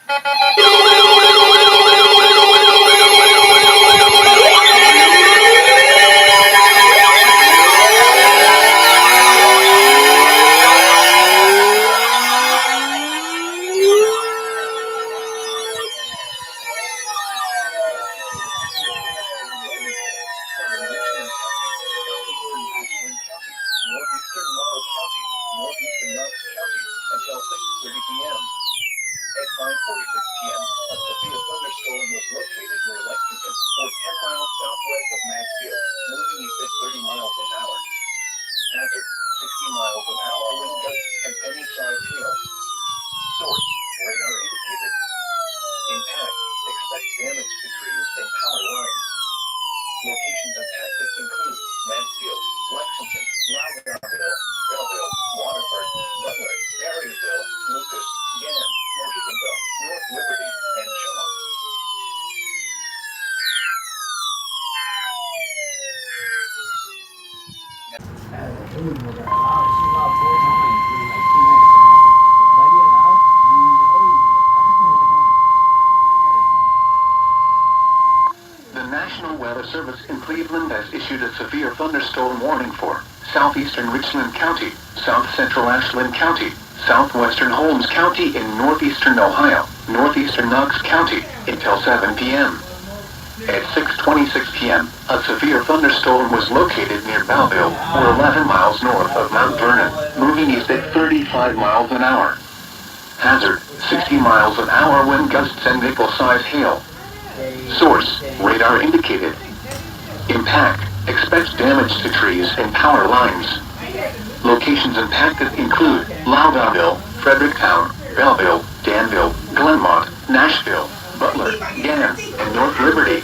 Northeastern Laurel County, northeastern Knox County, until 6:30 p.m. At 5:46 p.m., a severe thunderstorm was located near Lexington, or 10 miles southwest of Maxfield, moving east at 30 miles an hour. Hazard, 60 miles an hour wind gusts and any size hail. Source, radar indicated. Impact, expect damage to trees and power lines. Locations impacted include Mansfield, Lexington, Loudonville, Belleville, Waterford, Butler, Marysville, Lucas, Gann, Mohicanville, North Liberty, and Shaw. The National Weather Service in Cleveland has issued a severe thunderstorm warning for southeastern Richland County, south central Ashland County, southwestern Holmes County in northeastern Ohio, northeastern Knox County, until 7 p.m. At 6:26 p.m., a severe thunderstorm was located near Belleville, or 11 miles north of Mount Vernon, moving east at 35 miles an hour. Hazard, 60 miles an hour wind gusts and nickel-size hail. Source, radar indicated. Impact, expect damage to trees and power lines. Locations impacted include Loudonville, Fredericktown, Belleville, Danville, Glenmont, Nashville, Butler, Gann, and North Liberty.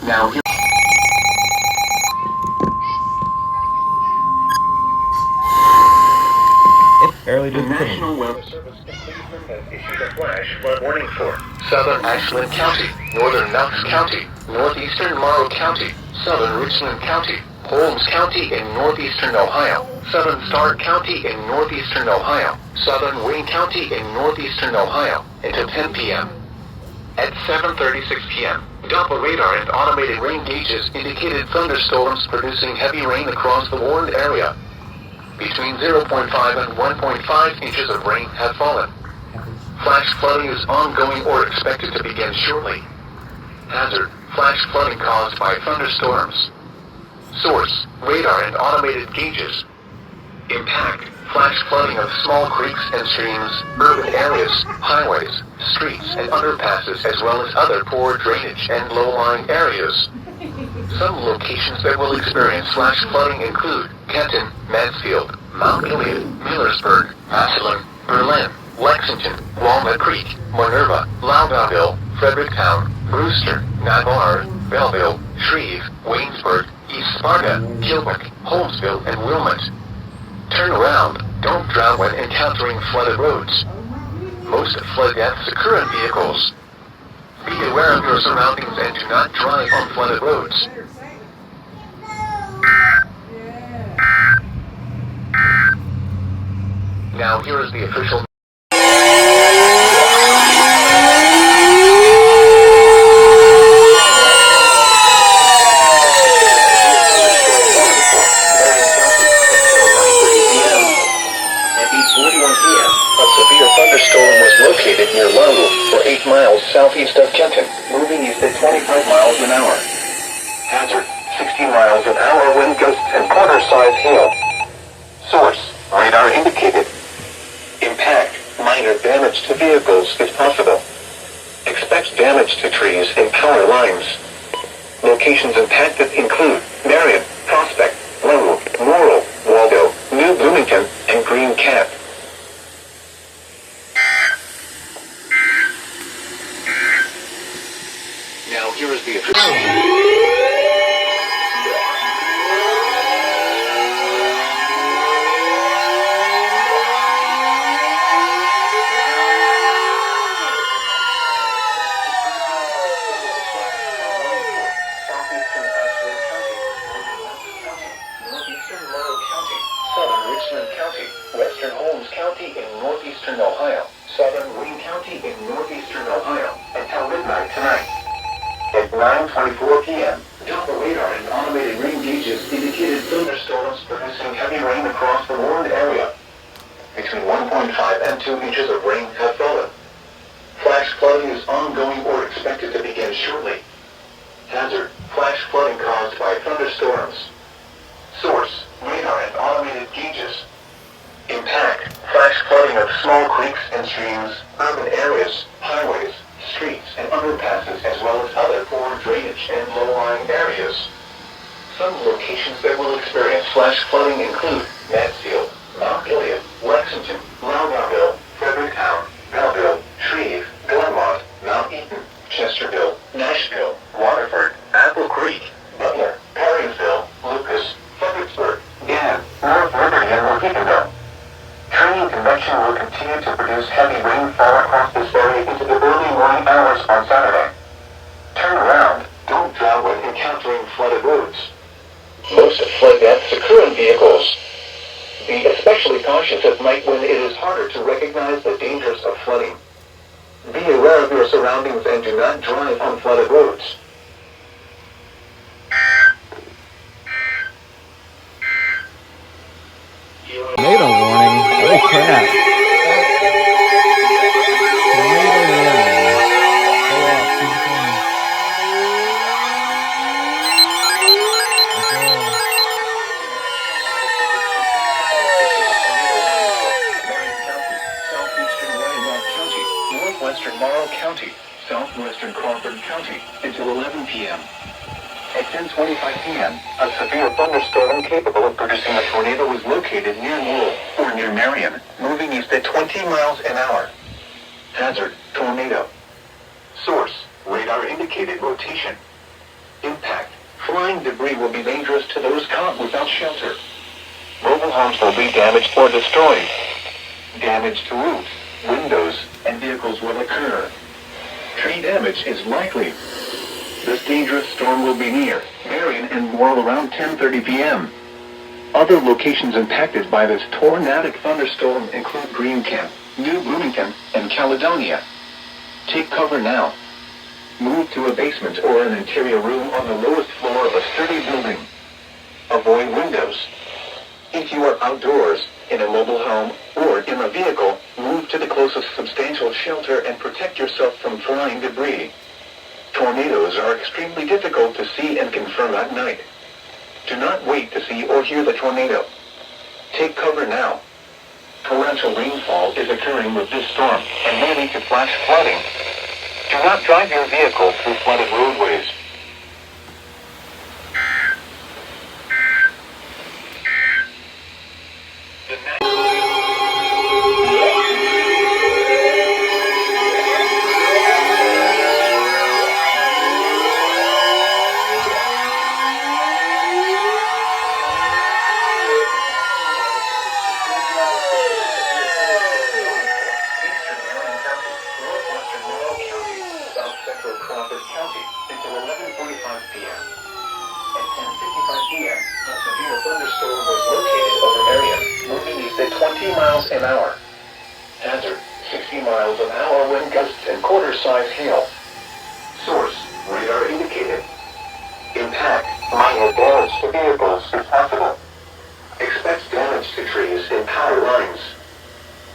Now here. The National Weather Service in Cleveland has issued a flash flood warning for southern Ashland County, northern Knox County, northeastern Morrow County, southern Richland County, Holmes County in northeastern Ohio, southern Stark County in northeastern Ohio, southern Wayne County in northeastern Ohio, until 10 p.m. At 7:36 p.m., Doppler radar and automated rain gauges indicated thunderstorms producing heavy rain across the warned area. Between 0.5 and 1.5 inches of rain have fallen. Flash flooding is ongoing or expected to begin shortly. Hazard, flash flooding caused by thunderstorms. Source, radar and automated gauges. Impact, flash flooding of small creeks and streams, urban areas, highways, streets and underpasses as well as other poor drainage and low-lying areas. Some locations that will experience flash flooding include Kenton, Mansfield, Mount Gilead, Millersburg, Massillon, Berlin, Lexington, Walnut Creek, Minerva, Loudonville, Fredericktown, Brewster, Navarre, Belleville, Shreve, Waynesburg, East Sparta, Kilbuck, Holmesville, and Wilmot. Turn around, don't drown when encountering flooded roads. Most flood deaths occur in vehicles. Be aware of your surroundings and do not drive on flooded roads. Now here is the official thunderstorm was located near Longo, or 8 miles southeast of Kenton, moving east at 25 miles an hour. Hazard, 60 miles an hour wind gusts and quarter-size hail. Source, radar indicated. Impact, minor damage to vehicles if possible. Expect damage to trees and power lines. Locations impacted include Marion, Prospect, Longo, Morrill, Waldo, New Bloomington, and Green Cap. Now here is the official. Southeastern Ashland County, Richland County, western Holmes County in northeastern Ohio, southern Wayne County in northeastern Ohio, until midnight tonight. At 9:24 p.m., Doppler radar and automated rain gauges indicated thunderstorms producing heavy rain across the warned area. Between 1.5 and 2 inches of rain have fallen. Flash flooding is ongoing or expected to begin shortly. Hazard: flash flooding caused by thunderstorms. Source: radar and automated gauges. Impact: flash flooding of small creeks and streams, urban areas, highways, streets and underpasses, as well as other poor drainage and low-lying areas. Some locations that will experience flash flooding include Mansfield, Mount Gilead, Lexington, Loudonville, Fredericktown, Belleville, Shreve, Glenmont, Mount Eaton, Chesterville, Nashville, Waterford, Apple Creek, Butler, Perrysville, Lucas, Fredericksburg, Gann, North Liberty, and Moheganville. Training convection will continue to produce heavy rainfall across this area into the early morning hours on Saturday. Turn around. Don't drive when encountering flooded roads. Most flood deaths occur in vehicles. Be especially cautious at night when it is harder to recognize the dangers of flooding. Be aware of your surroundings and do not drive on flooded roads. Tornado warning. Holy crap. Tornado warning. Go off. Keep it going. Northwestern Morrow County, southwestern Crawford County, until 11 p.m. At 10:25 p.m., a severe thunderstorm capable of producing a tornado was located near Lowell, or near Marion, moving east at 20 miles an hour. Hazard: tornado. Source: radar indicated rotation. Impact: flying debris will be dangerous to those caught without shelter. Mobile homes will be damaged or destroyed. Damage to roofs, windows, and vehicles will occur. Tree damage is likely. This dangerous storm will be near Marion and Morrow around 10:30 p.m. Other locations impacted by this tornadic thunderstorm include Greencamp, New Bloomington, and Caledonia. Take cover now. Move to a basement or an interior room on the lowest floor of a sturdy building. Avoid windows. If you are outdoors, in a mobile home, or in a vehicle, move to the closest substantial shelter and protect yourself from flying debris. Tornadoes are extremely difficult to see and confirm at night. Do not wait to see or hear the tornado. Take cover now. Torrential rainfall is occurring with this storm and may lead to flash flooding. Do not drive your vehicle through flooded roadways. An hour. Hazard: 60 miles an hour wind gusts and quarter-size hail. Source: radar indicated. Impact: minor damage to vehicles if possible. Expect damage to trees and power lines.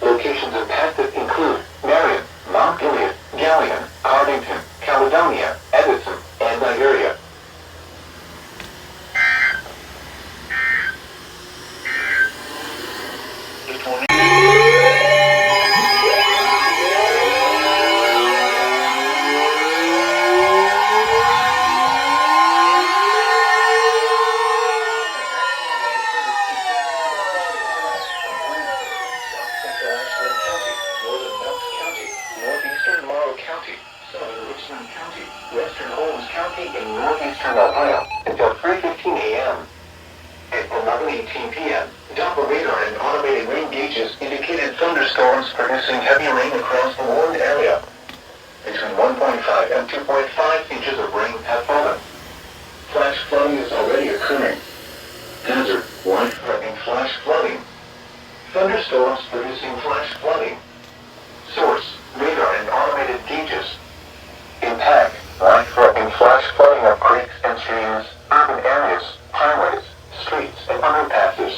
Locations impacted include Marion, Mount Gilead, Galion, Cardington, Caledonia, Edison, and Nigeria. Western Holmes County in northeastern Ohio until 3:15 a.m. At 11:18 p.m., Doppler radar and automated rain gauges indicated thunderstorms producing heavy rain across the warned area. Between 1.5 and 2.5 inches of rain have fallen. Flash flooding is already occurring. Hazard: life-threatening flash flooding. thunderstorms producing flash flooding. Source, radar and automated gauges. Impact, life-threatening flash flooding of creeks and streams, urban areas, highways, streets, and underpasses.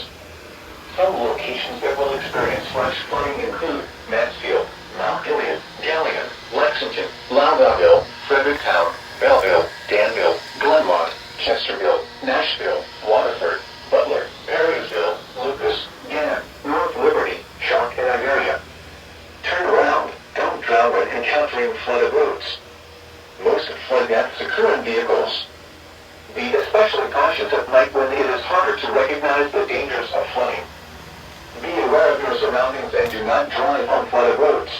Some locations that will experience flash flooding include Mansfield, Mount Gilead, Galion, Lexington, Loudonville, Fredericktown, Belleville, Danville, Glenmont, Chesterville, Nashville, Waterford, Butler, Perrysville, Lucas, Gann, North Liberty, Shark and Iberia. Turn around, don't drown when encountering flooded roads. Most flood deaths occur in vehicles. Be especially cautious at night when it is harder to recognize the dangers of flooding. Be aware of your surroundings and do not drive on flooded roads.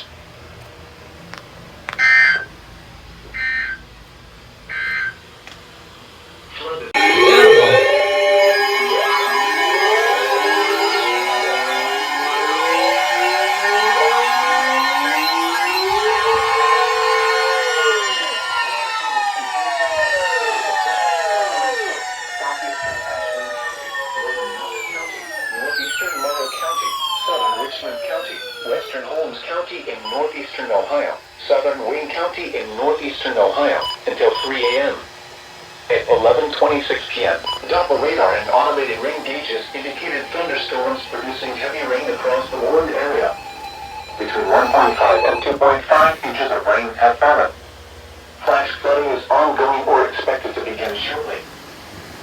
Western Holmes County in northeastern Ohio, southern Wayne County in northeastern Ohio, until 3 a.m. At 11:26 p.m., Doppler radar and automated rain gauges indicated thunderstorms producing heavy rain across the warned area. Between 1.5 and 2.5 inches of rain have fallen. Flash flooding is ongoing or expected to begin shortly.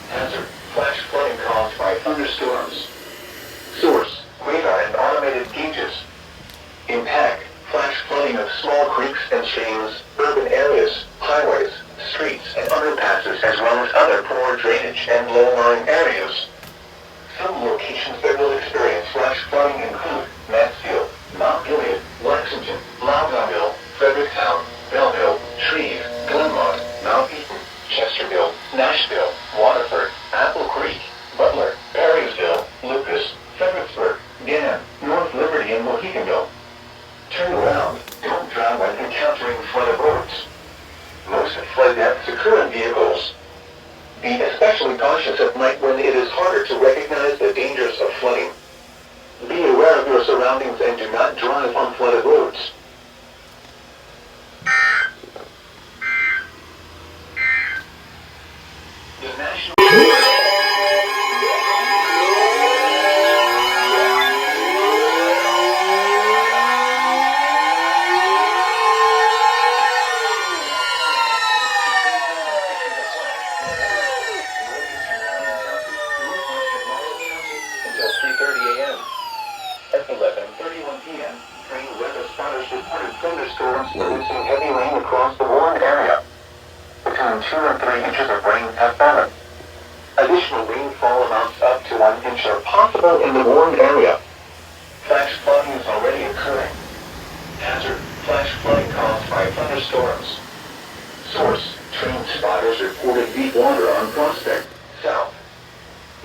Hazard, flash flooding caused by thunderstorms. Source, radar and automated gauges. Impact, flash flooding of small creeks and streams, urban areas, highways, streets, and underpasses, as well as other poor drainage and low-lying areas. Some locations that will experience flash flooding include Mansfield, Mount Gilead, Lexington, Loudonville, Fredericktown, Belleville, Shreve, Glenmont, Mount Eaton, Chesterville, Nashville, Waterford, Apple Creek, Butler, Perrysville, Lucas, Fredericksburg, Gann, North Liberty, and Moheganville. Turn around, don't drown when encountering flooded roads. Most flood deaths occur in vehicles. Be especially cautious at night when it is harder to recognize the dangers of flooding. Be aware of your surroundings and do not drive on flooded roads. The National until 3:30 a.m. At 11:31 p.m., train weather spotters reported thunderstorms producing heavy rain across the warned area. Between 2 and 3 inches of rain have fallen. Additional rainfall amounts up to 1 inch are possible in the warned area. Flash flooding is already occurring. Hazard, flash flooding caused by thunderstorms. Source, train spotters reported deep water on Prospect, South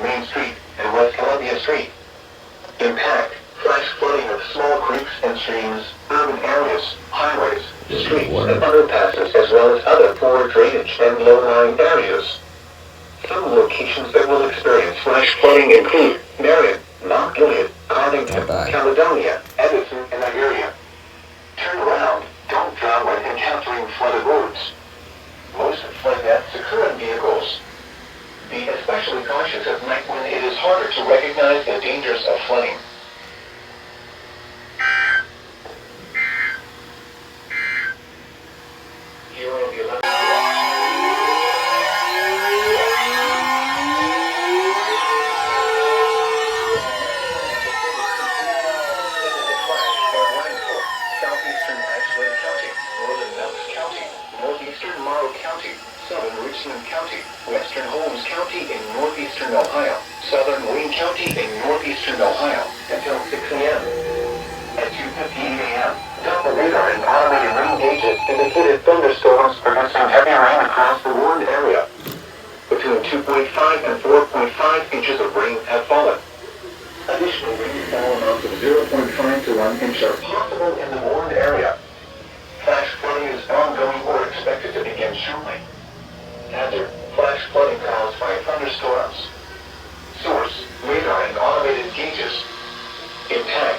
Main Street, and West Columbia Street. Impact, flash flooding of small creeks and streams, urban areas, highways, streets, and underpasses, as well as other poor drainage and low-lying areas. Some locations that will experience flash flooding include Marion, Mount Gilead, Cardington, Caledonia, Edison, and Iberia. Turn around, don't drown when encountering flooded roads. Most flood deaths occur in vehicles. Be especially cautious at night when it is harder to recognize the dangers of flooding. Here are the 11. Southeastern Ashland County, Northern Knox County, Northeastern Morrow County, Southern Richland County, Western Holmes County in northeastern Ohio, Southern Wayne County in northeastern Ohio, until 6 a.m. At 2:15 a.m., Doppler radar and automated rain gauges indicated thunderstorms producing heavy rain across the warned area. Between 2.5 and 4.5 inches of rain have fallen. Additional rainfall amounts of 0.5 to 1 inch are possible in the warned area. Flash flooding is ongoing or expected to begin shortly. Hazard, flash flooding caused by thunderstorms. Source, radar and automated gauges. Impact.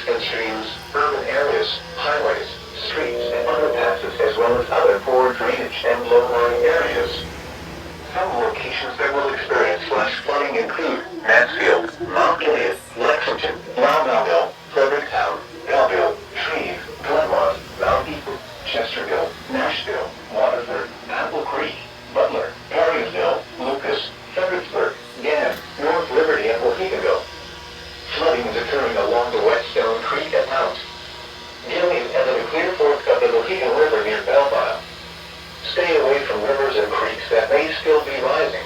and streams, urban areas, highways, streets, and underpasses, as well as other poor drainage and low-lying areas. Some locations that will experience flash flooding include Mansfield, Mount Gilead, Lexington, Loudonville, Fredericktown, Belleville, Shreve, Glenmont, Mount Eaton, Chesterville, Nashville, Waterford, Apple Creek, Butler, Perrysville, Lucas, Fredericksburg, Gann, North Liberty, and Waukegan. Flooding is occurring along the Whetstone Creek at Mount Gilead and in the Clear Fork of the Waukegan River near Belleville. Stay away from rivers and creeks that may still be rising.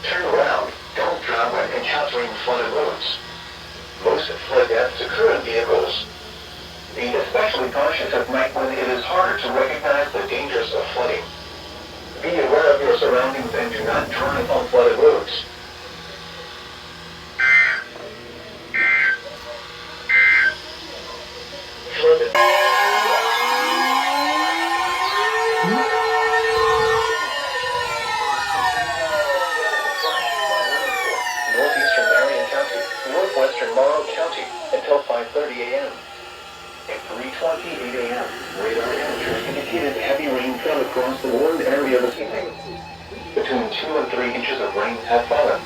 Turn around, don't drown when encountering flooded roads. Most flood deaths occur in vehicles. Be especially cautious at night when it is harder to recognize the dangers of flooding. Be aware of your surroundings and do not drive on flooded roads. Flooded. Northeastern Marion County, northwestern Morrow County, until 5:30 a.m. At 3:28 a.m., radar imagery indicated heavy rain fell across the warned area this evening. Between 2 and 3 inches of rain have fallen.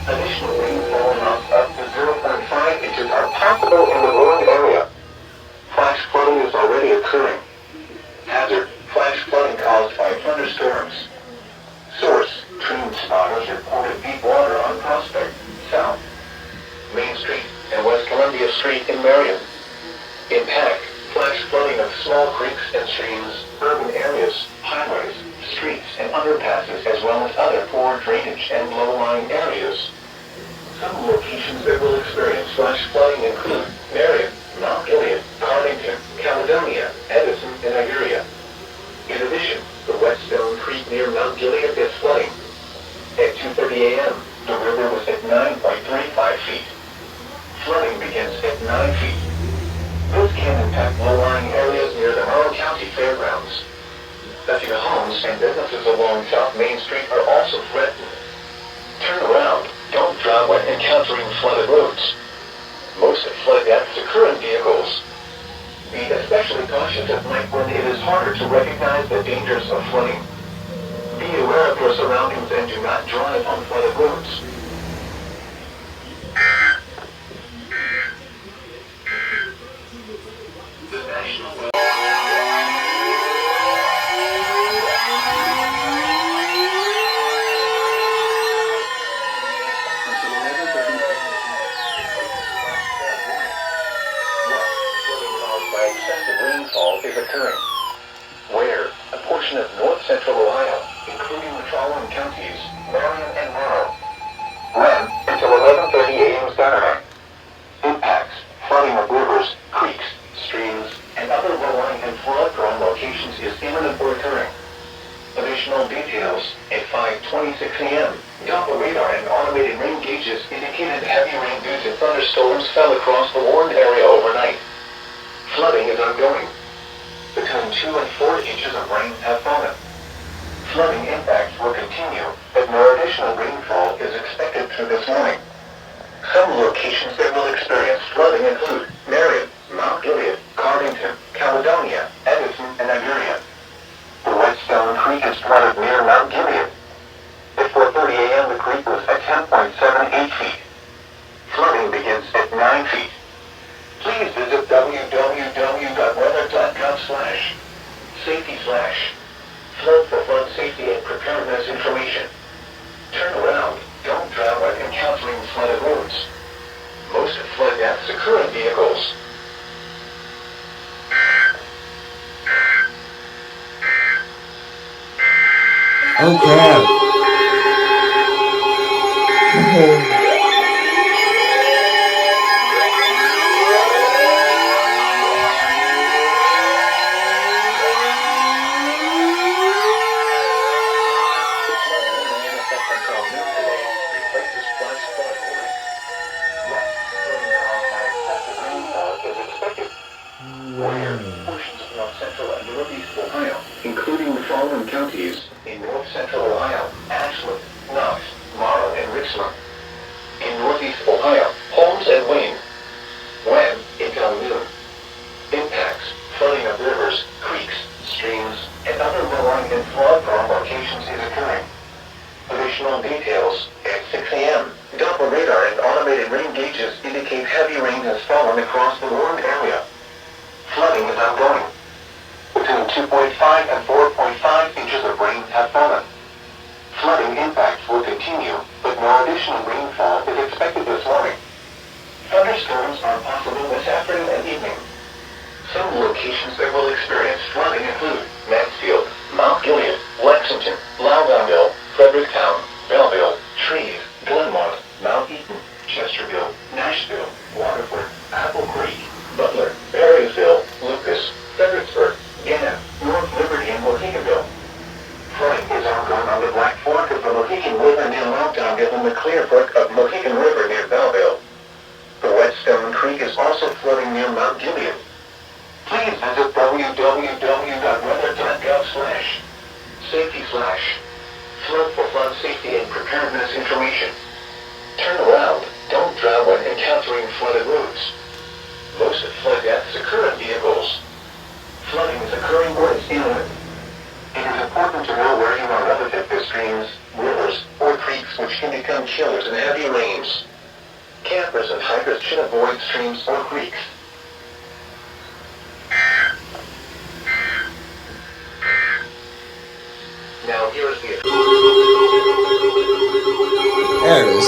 Additional rainfall amounts up to 0.5 inches are possible in the warned area. Flash flooding is already occurring. Hazard, flash flooding caused by thunderstorms. Source, Train spotters reported deep water on Prospect, South Main Street, and West Columbia Street in Marion. Impact, flash flooding of small creeks and streams, urban areas, highways, streets, and underpasses, as well as other poor drainage and low-lying areas. Some locations that will experience flash flooding include Marion, Mount Gilead, Cardington, Caledonia, Edison, and Iberia. In addition, the Whetstone Creek near Mount Gilead is flooding. At 2:30 a.m., the river was at 9.35 feet. Flooding begins at 9 feet. This can impact low-lying areas near the Morrow County Fairgrounds. A few homes and businesses along South Main Street are also threatened. Turn around, don't drive when encountering flooded roads. Most flood deaths occur in vehicles. Be especially cautious at night when it is harder to recognize the dangers of flooding. Be aware of your surroundings and do not drive on flooded roads. The National by excessive rainfall is occurring. Where a portion of north-central Ohio, including the following counties, Marion and Morrow. When until 11:30 a.m. Saturday. Impacts, flooding of rivers, creeks, streams, and other low-lying and flood-prone locations is imminent or occurring. Additional details at 5:26 a.m. Doppler radar and automated rain gauges indicated heavy rain due to thunderstorms fell across the warned area overnight. Flooding is ongoing. Between 2 and 4 inches of rain have fallen. Flooding impacts will continue, but more additional rainfall is expected through this morning. Some locations that will experience flooding include Marion, Mount Gilead, Cardington, Caledonia, Edison, and Iberia. The Whetstone Creek is flooded near Mount Gilead. At 4:30 a.m. the creek was at 10.78 feet. Flooding begins at 9 feet. Please visit www.weather.com/safety/flood for flood safety and preparedness information. Turn around, don't drown when encountering flooded roads. Most flood deaths occur in vehicles. Oh crap. Portions of north central and northeast Ohio, including the following counties in north central Ohio: Ashland, Knox, Morrow, and Richland. In northeast Ohio, Holmes and Wayne. When low-lying and flood-prone locations is occurring. Additional details at 6 a.m. Doppler radar and automated rain gauges indicate heavy rain has fallen across the warned area. Flooding is ongoing. Between 2.5 and 4.5 inches of rain have fallen. Flooding impacts will continue, but no additional rainfall is expected this morning. Thunderstorms are possible this afternoon and evening. Some locations that will experience flooding include Mansfield, Mount Gilead, Lexington, Loudonville, Fredericktown, Belleville, Trees, Glenmont, Mount Eaton, Chesterville, Nashville, Waterford, Apple Creek, Butler, Marysville, Lucas, Fredericksburg, Gannett, North Liberty, and Moheganville. Flooding is ongoing on the Black Fork of the Mohegan River near Loudonville and the Clear Brook of Mohegan River near Belleville. The Whetstone Creek is also flooding near Mount Gilead. Please visit www.weather.gov/safety/flood for flood safety and preparedness information. Turn around. Don't drown when encountering flooded roads. Most flood deaths occur in vehicles. Flooding is occurring where it's imminent. It is important to know where you are relative to streams, rivers, or creeks which can become killers in heavy rains. Campers and hikers should avoid streams or creeks. Now here is the... There it is.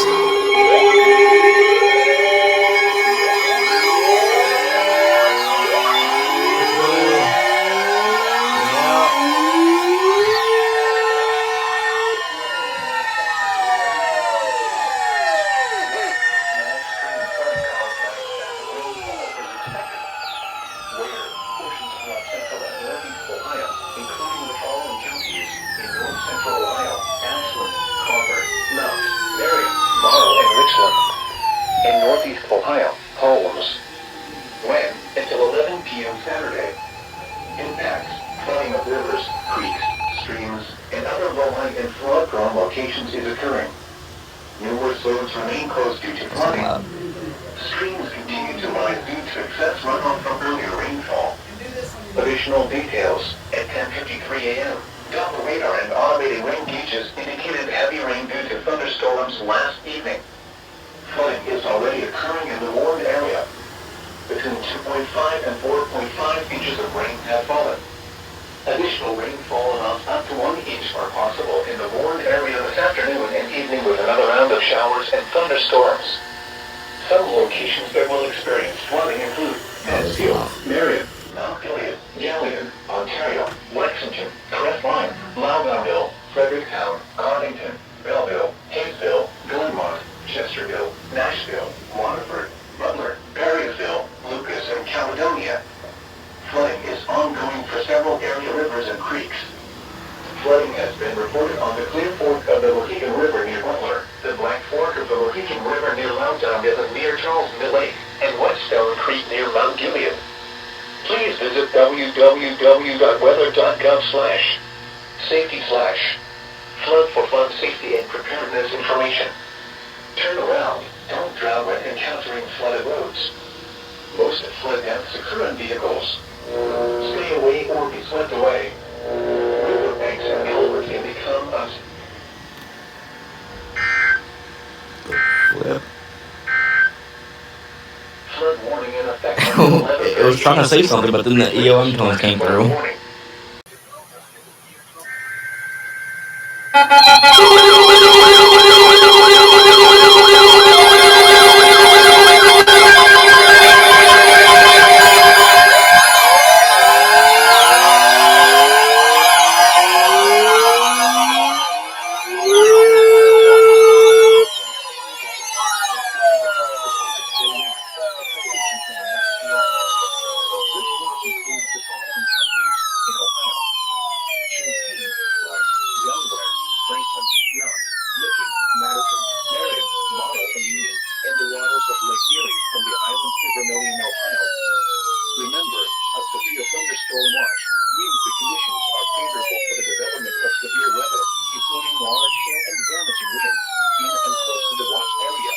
In northeast Ohio, Holmes. When? Until 11 p.m. Saturday. Impacts: flooding of rivers, creeks, streams, and other low-lying and flood-prone locations is occurring. Numerous roads remain closed due to flooding. Streams continue to rise due to excess runoff from earlier rainfall. Additional details at 10:53 a.m. Doppler radar and automated rain gauges indicated heavy rain due to thunderstorms last evening. Flooding is already occurring in the warned area. Between 2.5 and 4.5 inches of rain have fallen. Additional rainfall amounts up to 1 inch are possible in the warned area this afternoon and evening with another round of showers and thunderstorms. Some locations that will experience flooding include Mansfield, Marion, Mount Gilead, Galion, Ontario, Lexington, Crestline, Loudonville, Fredericktown, Connington, Belleville, Hayesville, Glenmont, Chesterville, Nashville, Waterford, Butler, Marysville, Lucas, and Caledonia. Flooding is ongoing for several area rivers and creeks. Flooding has been reported on the Clear Fork of the Mohegan River near Butler, the Black Fork of the Mohegan River near Loudonville and near Charleston Lake, and Whetstone Creek near Mount Gilead. Please visit www.weather.gov/safety/flood for flood safety and preparedness information. Turn around. Don't drown when encountering flooded roads. Most flood deaths occur in vehicles. Stay away or be swept away. Riverbanks and culverts can become us. Flip. Flood warning in effect. It was trying to say something, but then the EOM tones came through. Remember, a severe thunderstorm watch means the conditions are favorable for the development of severe weather, including large hail and damaging winds, in and close to the watch area.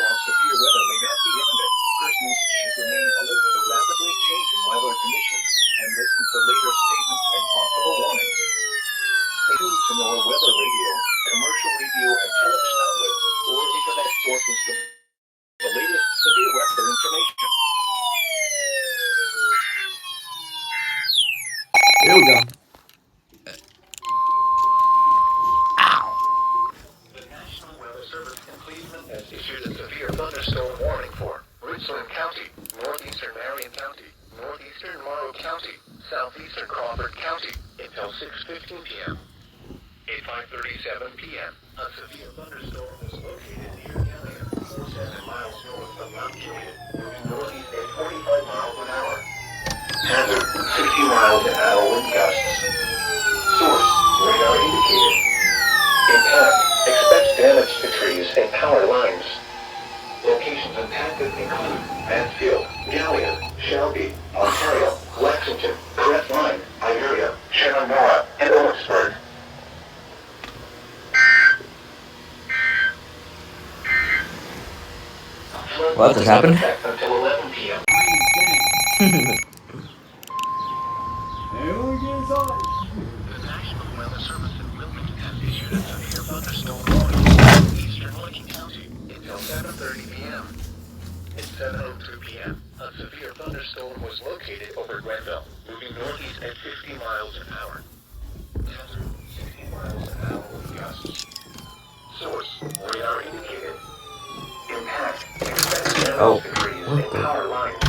While severe weather may not be imminent, persons should remain alert to rapidly changing weather conditions and listen to later statements and possible warnings. Stay tuned to NOAA weather radio, commercial radio and television outlets, or internet sources for the latest severe weather information. There we go. The National Weather Service in Cleveland has issued a severe thunderstorm warning for Richland County, northeastern Marion County, northeastern Morrow County, southeastern Crawford County until 6:15 p.m. At 5:37 p.m., a severe thunderstorm was located near Gillian, 7 miles north of Mount Gilead, moving northeast at 45 miles an hour. Hazard, 60 miles an hour wind gusts. Source, radar indicated. Impact, expect damage to trees and power lines. Locations impacted include Mansfield, Gillian, Shelby, Ontario, Lexington, Crestline, Iberia, Shenandoah, and Owensburg. What just happened? Until 11 p.m. The National Weather Service in Wilmington has issued a severe thunderstorm warning for eastern Lincoln County until 7:30 p.m. At 7:02 p.m., a severe thunderstorm was located over Grenville, moving northeast at 50 miles an hour. Hazard, 60 miles an hour with gusts. Source, radar indicated. Impact, expect damage to trees and power lines.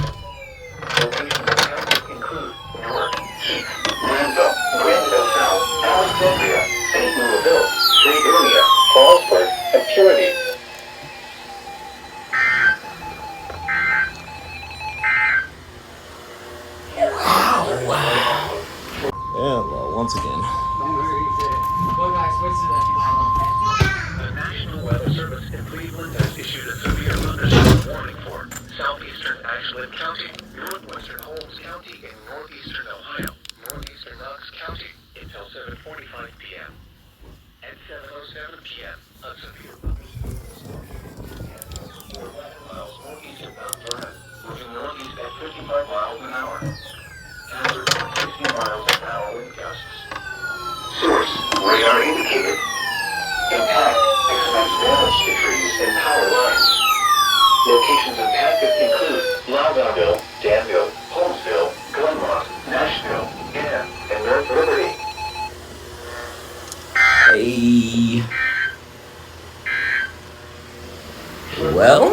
Locations impacted include Newark, Heath, Granville, Granville South, Alexandria, St. Louisville, St. Area, Fallsburg, and Purity. Yeah, well, once again. The National Weather Service in Cleveland has issued a severe thunderstorm warning for southeastern Ashland County, northwestern Holmes County, and northeastern Ohio, northeastern Knox County until 7:45 p.m. At 7:07 p.m., a severe thunderstorm was located 11 miles northeast of Mount Vernon, moving northeast at 55 miles an hour. Hazard, 60 miles an hour wind gusts. Source, radar indicated. Impact, expect damage to trees and power lines. Locations impacted include Loudonville, Danville, Holmesville, Glenmont, Nashville, and North Liberty. Hey. Well,